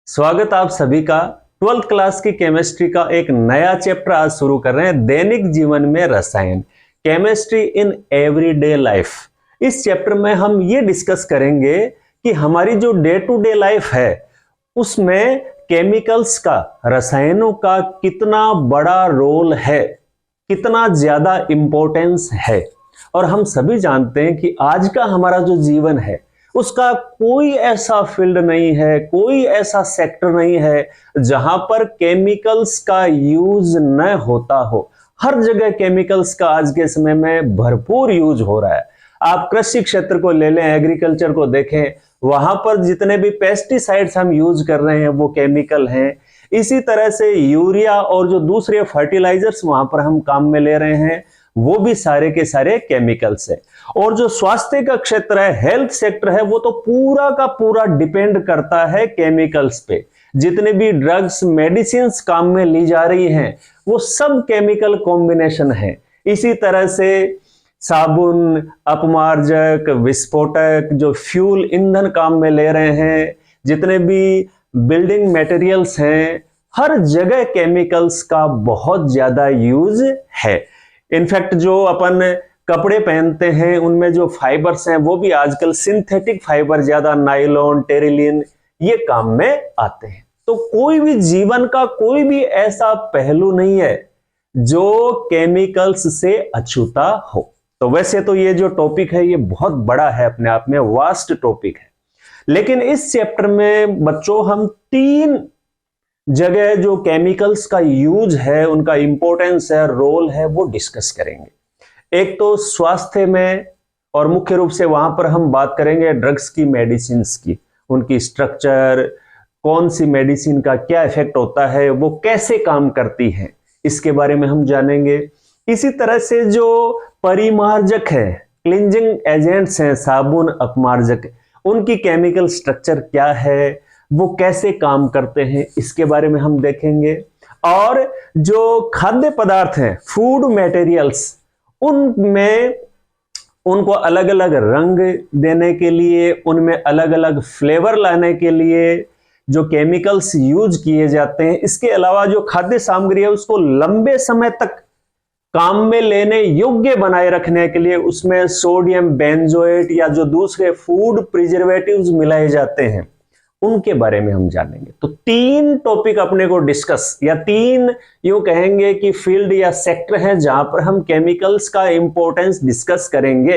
स्वागत आप सभी का 12th क्लास की केमिस्ट्री का एक नया चैप्टर आज शुरू कर रहे हैं। दैनिक जीवन में रसायन, केमिस्ट्री इन एवरीडे लाइफ। इस चैप्टर में हम ये डिस्कस करेंगे कि हमारी जो डे टू डे लाइफ है उसमें केमिकल्स का, रसायनों का कितना बड़ा रोल है, कितना ज्यादा इंपॉर्टेंस है। और हम सभी जानते हैं कि आज का हमारा जो जीवन है उसका कोई ऐसा फील्ड नहीं है, कोई ऐसा सेक्टर नहीं है जहां पर केमिकल्स का यूज न होता हो। हर जगह केमिकल्स का आज के समय में भरपूर यूज हो रहा है। आप कृषि क्षेत्र को ले लें, एग्रीकल्चर को देखें, वहां पर जितने भी पेस्टिसाइड्स हम यूज कर रहे हैं वो केमिकल हैं। इसी तरह से यूरिया और जो दूसरे फर्टिलाइजर्स वहां पर हम काम में ले रहे हैं वो भी सारे के सारे केमिकल्स है। और जो स्वास्थ्य का क्षेत्र है, हेल्थ सेक्टर है, वो तो पूरा का पूरा डिपेंड करता है केमिकल्स पे। जितने भी ड्रग्स, मेडिसिन काम में ली जा रही हैं वो सब केमिकल कॉम्बिनेशन है। इसी तरह से साबुन, अपमार्जक, विस्फोटक, जो फ्यूल ईंधन काम में ले रहे हैं, जितने भी बिल्डिंग मटेरियल्स हैं, हर जगह केमिकल्स का बहुत ज्यादा यूज है। इनफैक्ट जो अपन कपड़े पहनते हैं उनमें जो फाइबर्स हैं वो भी आजकल सिंथेटिक फाइबर, ज्यादा नायलॉन, टेरिलिन, ये काम में आते हैं। तो कोई भी जीवन का कोई भी ऐसा पहलू नहीं है जो केमिकल्स से अछूता हो। तो वैसे तो ये जो टॉपिक है ये बहुत बड़ा है, अपने आप में वास्ट टॉपिक है, लेकिन इस चैप्टर में बच्चों हम 3 जगह जो केमिकल्स का यूज है, उनका इंपॉर्टेंस है, रोल है, वो डिस्कस करेंगे। एक तो स्वास्थ्य में, और मुख्य रूप से वहां पर हम बात करेंगे ड्रग्स की, मेडिसिन की, उनकी स्ट्रक्चर, कौन सी मेडिसिन का क्या इफेक्ट होता है, वो कैसे काम करती है, इसके बारे में हम जानेंगे। इसी तरह से जो परिमार्जक है, क्लींजिंग एजेंट्स हैं, साबुन, अपमार्जक, उनकी केमिकल स्ट्रक्चर क्या है, वो कैसे काम करते हैं, इसके बारे में हम देखेंगे। और जो खाद्य पदार्थ हैं, फूड मटेरियल्स, उनमें उनको अलग अलग रंग देने के लिए, उनमें अलग अलग फ्लेवर लाने के लिए जो केमिकल्स यूज किए जाते हैं, इसके अलावा जो खाद्य सामग्री है उसको लंबे समय तक काम में लेने योग्य बनाए रखने के लिए उसमें सोडियम बेंजोएट या जो दूसरे फूड प्रिजर्वेटिव्स मिलाए जाते हैं, उनके बारे में हम जानेंगे। तो 3 टॉपिक अपने को डिस्कस, या 3 यूं कहेंगे कि फील्ड या सेक्टर है जहां पर हम केमिकल्स का इंपॉर्टेंस डिस्कस करेंगे।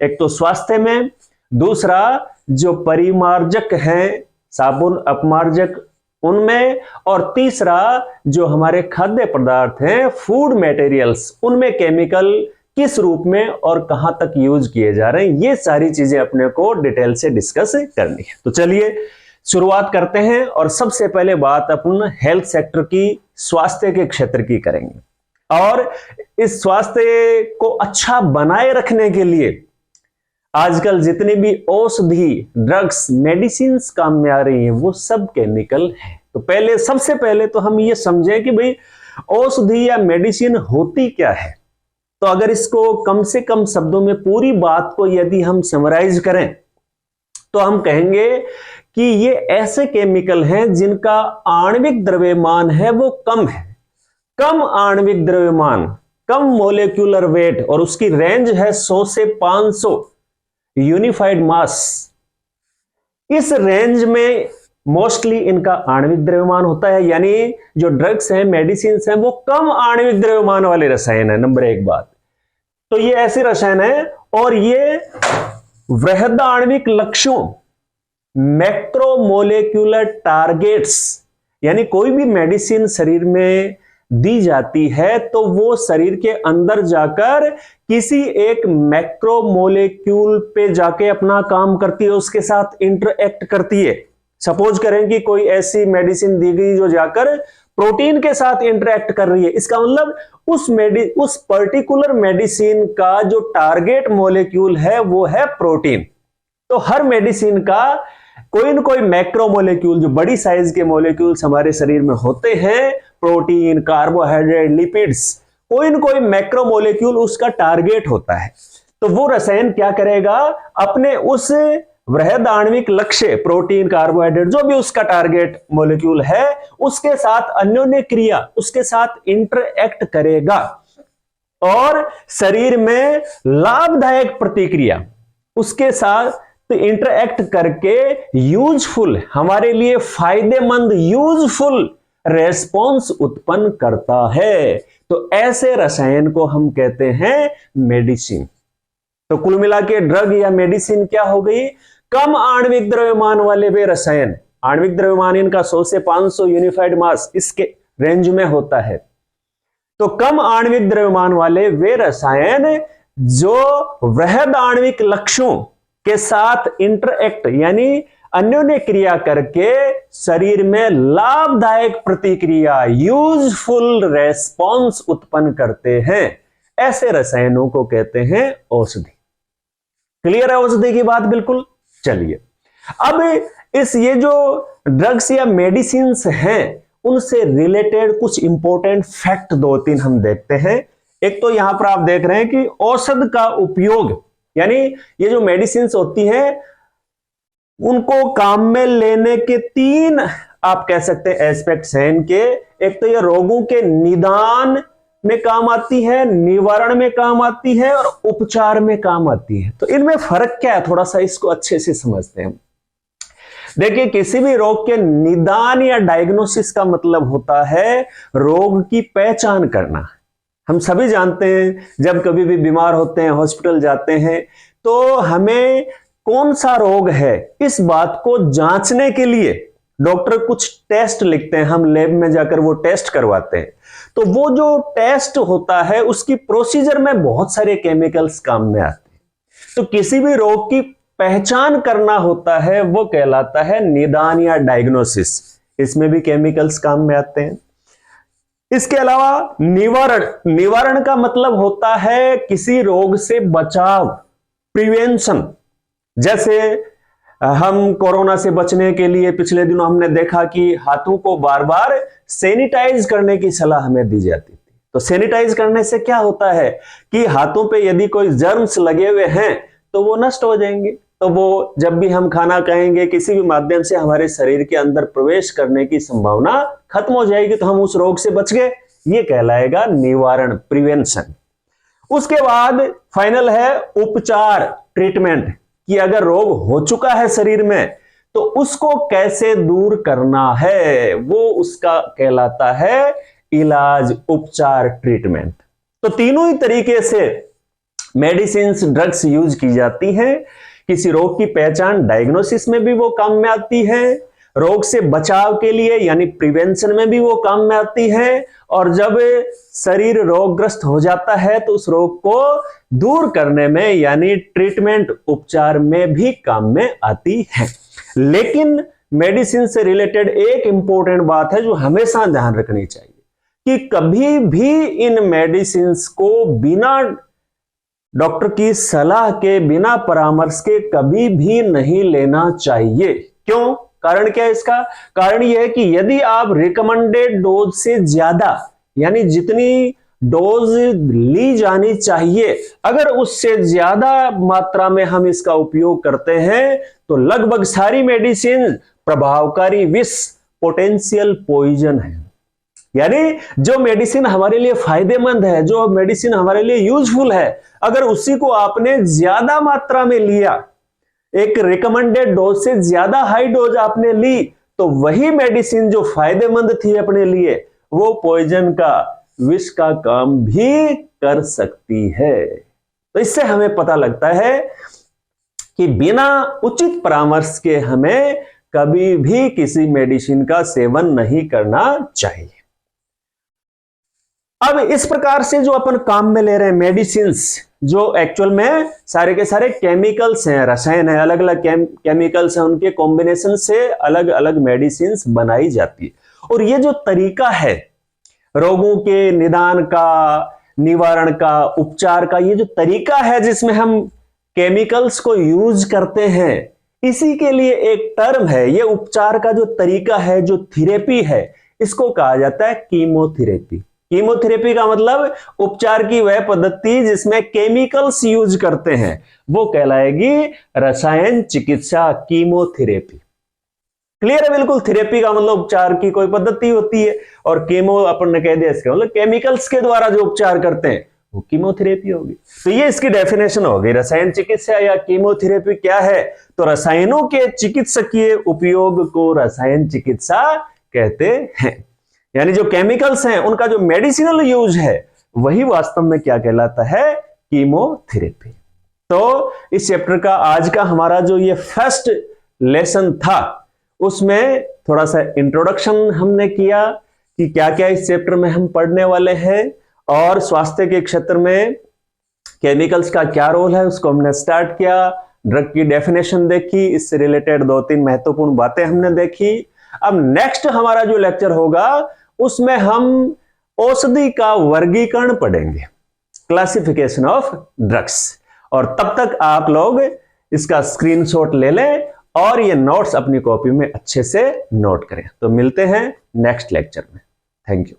एक तो स्वास्थ्य में, दूसरा जो परिमार्जक हैं, साबुन, अपमार्जक, उनमें, और तीसरा जो हमारे खाद्य पदार्थ हैं, फूड मटेरियल्स, उनमें केमिकल किस रूप में और कहां तक यूज किए जा रहे हैं, ये सारी चीजें अपने को डिटेल से डिस्कस करनी है। तो चलिए शुरुआत करते हैं, और सबसे पहले बात अपन हेल्थ सेक्टर की, स्वास्थ्य के क्षेत्र की करेंगे। और इस स्वास्थ्य को अच्छा बनाए रखने के लिए आजकल जितनी भी औषधि, ड्रग्स, मेडिसिन काम में आ रही हैं वो सब केमिकल हैं। तो पहले, सबसे पहले तो हम ये समझें कि भाई औषधि या मेडिसिन होती क्या है। तो अगर इसको कम से कम शब्दों में पूरी बात को यदि हम समराइज करें तो हम कहेंगे कि ये ऐसे केमिकल हैं जिनका आणविक द्रव्यमान है वो कम है, कम आणविक द्रव्यमान, कम मोलेक्युलर वेट, और उसकी रेंज है 100 से 500 यूनिफाइड मास। इस रेंज में मोस्टली इनका आणविक द्रव्यमान होता है, यानी जो ड्रग्स हैं, मेडिसिन हैं, वो कम आणविक द्रव्यमान वाले रसायन है। नंबर 1 बात तो ये ऐसे रसायन है, और ये वृहद आणविक लक्ष्यों, मैक्रोमोलेक्युलर टारगेट्स, यानी कोई भी मेडिसिन शरीर में दी जाती है तो वो शरीर के अंदर जाकर किसी एक मैक्रोमोलेक्यूल पे जाके अपना काम करती है, उसके साथ इंटरएक्ट करती है। सपोज करें कि कोई ऐसी मेडिसिन दी गई जो जाकर प्रोटीन के साथ इंटरएक्ट कर रही है, इसका मतलब उस पर्टिकुलर मेडिसिन का जो टारगेट मोलेक्यूल है वो है प्रोटीन। तो हर मेडिसिन का कोई न कोई मैक्रो मोलेक्यूल, जो बड़ी साइज के मोलेक्यूल्स हमारे शरीर में होते हैं, प्रोटीन, कार्बोहाइड्रेट, लिपिड्स, कोई न कोई मैक्रो मोलेक्यूल उसका टारगेट होता है। तो वो रसायन क्या करेगा, अपने उस वृहद आणविक लक्ष्य, प्रोटीन, कार्बोहाइड्रेट, जो भी उसका टारगेट मॉलिक्यूल है, उसके साथ अन्योन्य क्रिया, उसके साथ इंटरएक्ट करेगा और शरीर में लाभदायक प्रतिक्रिया उसके साथ इंटरएक्ट करके यूजफुल, हमारे लिए फायदेमंद यूजफुल रेस्पॉन्स उत्पन्न करता है। तो ऐसे रसायन को हम कहते हैं मेडिसिन। तो कुल मिला के ड्रग या मेडिसिन क्या हो गई? कम आणविक द्रव्यमान वाले वे रसायन। आणविक द्रव्यमान इनका 100 से 500 यूनिफाइड मास इसके रेंज में होता है। तो कम आणविक द्रव्यमान वाले वे रसायन जो वृहद आणविक लक्ष्यों के साथ इंटरएक्ट यानी अन्योन्य क्रिया करके शरीर में लाभदायक प्रतिक्रिया, यूजफुल रेस्पॉन्स उत्पन्न करते हैं, ऐसे रसायनों को कहते हैं औषधि। क्लियर है औषधि की बात? बिल्कुल। चलिए अब ये जो ड्रग्स या मेडिसिन्स हैं उनसे रिलेटेड कुछ इंपॉर्टेंट फैक्ट 2-3 हम देखते हैं। एक तो यहां पर आप देख रहे हैं कि औषध का उपयोग, यानी ये जो मेडिसिन्स होती हैं उनको काम में लेने के 3 आप कह सकते हैं एस्पेक्ट्स हैं इनके। एक तो ये रोगों के निदान में काम आती है, निवारण में काम आती है और उपचार में काम आती है। तो इनमें फर्क क्या है, थोड़ा सा इसको अच्छे से समझते हैं। देखिए, किसी भी रोग के निदान या डायग्नोसिस का मतलब होता है रोग की पहचान करना। हम सभी जानते हैं जब कभी भी बीमार होते हैं, हॉस्पिटल जाते हैं, तो हमें कौन सा रोग है इस बात को जांचने के लिए डॉक्टर कुछ टेस्ट लिखते हैं, हम लैब में जाकर वो टेस्ट करवाते हैं। तो वो जो टेस्ट होता है उसकी प्रोसीजर में बहुत सारे केमिकल्स काम में आते हैं। तो किसी भी रोग की पहचान करना होता है वो कहलाता है निदान या डायग्नोसिस, इसमें भी केमिकल्स काम में आते हैं। इसके अलावा निवारण का मतलब होता है किसी रोग से बचाव, प्रिवेंशन। जैसे हम कोरोना से बचने के लिए पिछले दिनों हमने देखा कि हाथों को बार बार सैनिटाइज करने की सलाह हमें दी जाती थी। तो सैनिटाइज करने से क्या होता है कि हाथों पे यदि कोई जर्म्स लगे हुए हैं तो वो नष्ट हो जाएंगे। तो वो जब भी हम खाना खाएंगे किसी भी माध्यम से हमारे शरीर के अंदर प्रवेश करने की संभावना खत्म हो जाएगी, तो हम उस रोग से बच गए। ये कहलाएगा निवारण, प्रिवेंशन। उसके बाद फाइनल है उपचार, ट्रीटमेंट, कि अगर रोग हो चुका है शरीर में तो उसको कैसे दूर करना है, वो उसका कहलाता है इलाज, उपचार, ट्रीटमेंट। तो तीनों ही तरीके से मेडिसिन्स, ड्रग्स यूज की जाती हैं। किसी रोग की पहचान, डायग्नोसिस में भी वो काम में आती है, रोग से बचाव के लिए यानी प्रिवेंशन में भी वो काम में आती है, और जब शरीर रोगग्रस्त हो जाता है तो उस रोग को दूर करने में यानी ट्रीटमेंट, उपचार में भी काम में आती है। लेकिन मेडिसिन से रिलेटेड एक इंपॉर्टेंट बात है जो हमेशा ध्यान रखनी चाहिए कि कभी भी इन मेडिसिन को बिना डॉक्टर की सलाह के, बिना परामर्श के कभी भी नहीं लेना चाहिए। क्यों? कारण क्या है इसका? कारण यह है कि यदि आप रिकमेंडेड डोज से ज्यादा यानी जितनी डोज ली जानी चाहिए अगर उससे ज्यादा मात्रा में हम इसका उपयोग करते हैं तो लगभग सारी मेडिसिन प्रभावकारी विष, पोटेंशियल पॉइजन है। यानी जो मेडिसिन हमारे लिए फायदेमंद है, जो मेडिसिन हमारे लिए यूजफुल है, अगर उसी को आपने ज्यादा मात्रा में लिया, एक रिकमेंडेड डोज से ज्यादा हाई डोज आपने ली, तो वही मेडिसिन जो फायदेमंद थी अपने लिए वो पॉइजन का, विष का काम भी कर सकती है। तो इससे हमें पता लगता है कि बिना उचित परामर्श के हमें कभी भी किसी मेडिसिन का सेवन नहीं करना चाहिए। अब इस प्रकार से जो अपन काम में ले रहे हैं मेडिसिन्स, जो एक्चुअल में सारे के सारे केमिकल्स हैं, रसायन है, अलग अलग केमिकल्स हैं, उनके कॉम्बिनेशन से अलग अलग मेडिसिन्स बनाई जाती है। और ये जो तरीका है रोगों के निदान का, निवारण का, उपचार का, ये जो तरीका है जिसमें हम केमिकल्स को यूज करते हैं, इसी के लिए एक टर्म है। ये उपचार का जो तरीका है, जो थेरेपी है, इसको कहा जाता है कीमोथेरेपी। कीमोथेरेपी का मतलब उपचार की वह पद्धति जिसमें केमिकल्स यूज करते हैं, वो कहलाएगी रसायन चिकित्सा, कीमोथेरेपी। क्लियर है बिल्कुल। थेरेपी का मतलब उपचार की कोई पद्धति होती है, और केमो अपन ने कह दिया इसका मतलब केमिकल्स के द्वारा जो उपचार करते हैं वो कीमोथेरेपी होगी। तो ये इसकी डेफिनेशन होगी। रसायन चिकित्सा या कीमोथेरेपी क्या है? तो रसायनों के चिकित्सकीय उपयोग को रसायन चिकित्सा कहते हैं। यानी जो केमिकल्स हैं उनका जो मेडिसिनल यूज है वही वास्तव में क्या कहलाता है? कीमोथेरेपी। तो इस चैप्टर का आज का हमारा जो ये फर्स्ट लेसन था उसमें थोड़ा सा इंट्रोडक्शन हमने किया कि क्या क्या इस चैप्टर में हम पढ़ने वाले हैं, और स्वास्थ्य के क्षेत्र में केमिकल्स का क्या रोल है उसको हमने स्टार्ट किया। ड्रग की डेफिनेशन देखी, इससे रिलेटेड 2-3 महत्वपूर्ण बातें हमने देखी। अब नेक्स्ट हमारा जो लेक्चर होगा उसमें हम औषधि का वर्गीकरण पढ़ेंगे, क्लासिफिकेशन ऑफ ड्रग्स। और तब तक आप लोग इसका स्क्रीनशॉट ले लें और ये नोट्स अपनी कॉपी में अच्छे से नोट करें। तो मिलते हैं नेक्स्ट लेक्चर में। Thank you.